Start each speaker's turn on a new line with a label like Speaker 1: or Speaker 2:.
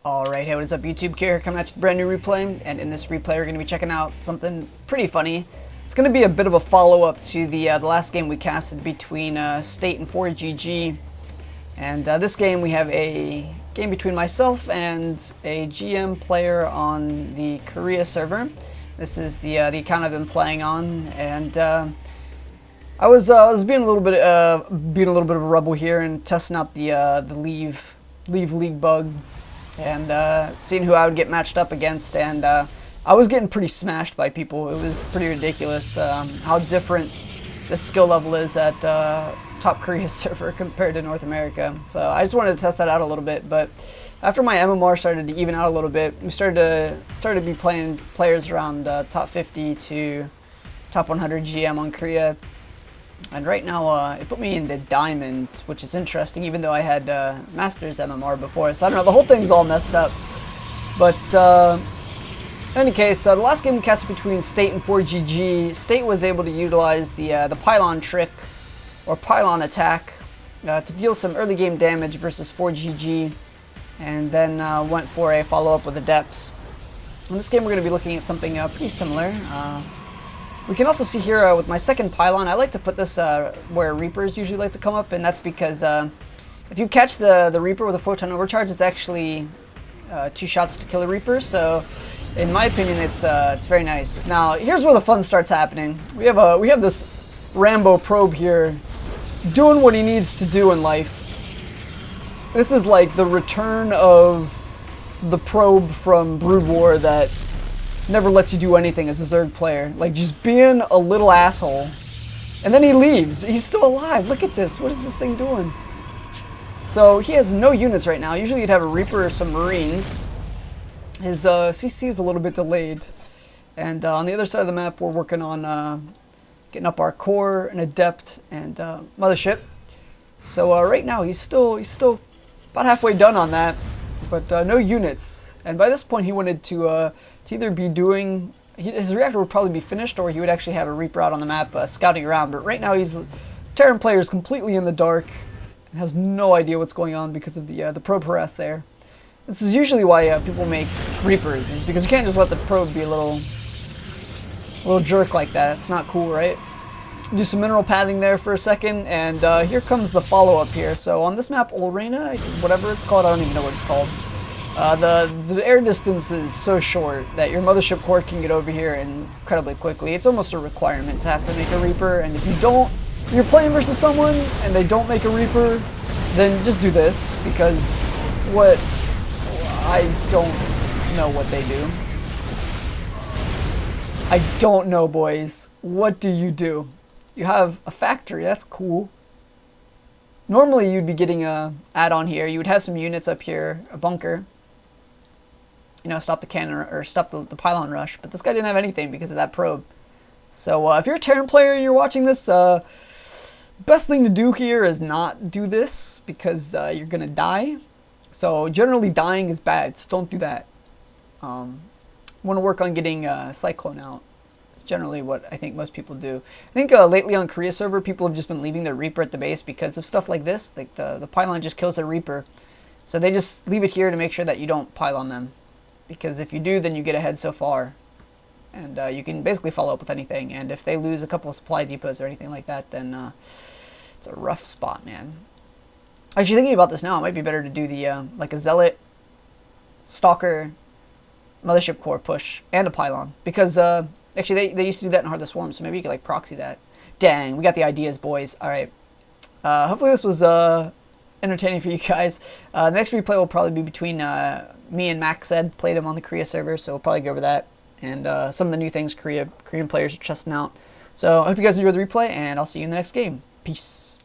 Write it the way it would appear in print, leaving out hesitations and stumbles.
Speaker 1: Alright, hey, what is up YouTube? Here coming at you with a brand new replay, and in this replay we're going to be checking out something pretty funny. It's going to be a bit of a follow-up to the last game we casted between State and 4GG, and this game we have a game between myself and a GM player on the Korea server. This is the account I've been playing on, and I was being a little bit of a rebel here and testing out the leave league bug. And seeing who I would get matched up against, and I was getting pretty smashed by people. It was pretty ridiculous how different the skill level is at top Korea server compared to North America. So I just wanted to test that out a little bit. But after my MMR started to even out a little bit, we started to be playing players around top 50 to top 100 GM on Korea. And right now, it put me into Diamond, which is interesting, even though I had Masters MMR before. So I don't know, the whole thing's all messed up. But in any case, the last game we casted between State and 4GG, State was able to utilize the pylon trick, or pylon attack, to deal some early game damage versus 4GG, and then went for a follow-up with Adepts. In this game we're going to be looking at something pretty similar. We can also see here with my second pylon, I like to put this where Reapers usually like to come up, and that's because if you catch the Reaper with a photon overcharge, it's actually 2 shots to kill a Reaper. So, in my opinion, it's very nice. Now, here's where the fun starts happening. We have this Rambo probe here, doing what he needs to do in life. This is like the return of the probe from Brood War that never lets you do anything as a Zerg player. Like, just being a little asshole. And then he leaves. He's still alive. Look at this. What is this thing doing? So, he has no units right now. Usually you'd have a Reaper or some Marines. His CC is a little bit delayed. And on the other side of the map, we're working on getting up our core, an Adept, and Mothership. So right now, he's still about halfway done on that. But no units. And by this point, he wanted to either be doing, his reactor would probably be finished, or he would actually have a Reaper out on the map scouting around. But right now, Terran player is completely in the dark and has no idea what's going on because of the probe harass there. This is usually why people make Reapers, is because you can't just let the probe be a little jerk like that. It's not cool, right? Do some mineral pathing there for a second, and here comes the follow-up here. So on this map, Olrena, whatever it's called, I don't even know what it's called. The air distance is so short that your Mothership core can get over here incredibly quickly. It's almost a requirement to have to make a Reaper, and if you're playing versus someone and they don't make a Reaper, then just do this, because I don't know what they do. I don't know, boys. What do? You have a factory, that's cool. Normally you'd be getting a add-on here. You would have some units up here, a bunker. You know, stop the cannon or stop the pylon rush. But this guy didn't have anything because of that probe. So if you're a Terran player and you're watching this, best thing to do here is not do this, because you're gonna die. So generally dying is bad, so don't do that. Want to work on getting Cyclone out. It's generally what I think most people do. I think lately on Korea server, people have just been leaving their Reaper at the base because of stuff like this. Like the pylon just kills their Reaper. So they just leave it here to make sure that you don't pylon them. Because if you do, then you get ahead so far. And you can basically follow up with anything. And if they lose a couple of supply depots or anything like that, then it's a rough spot, man. Actually, thinking about this now, it might be better to do the like a Zealot, Stalker, Mothership core push, and a pylon. Because actually, they used to do that in Heart of the Swarm, so maybe you could like proxy that. Dang, we got the ideas, boys. Alright. Hopefully this was entertaining for you guys. The next replay will probably be between me and Max Ed. Played him on the Korea server, so we'll probably go over that. And some of the new things Korean players are testing out. So I hope you guys enjoyed the replay, and I'll see you in the next game. Peace.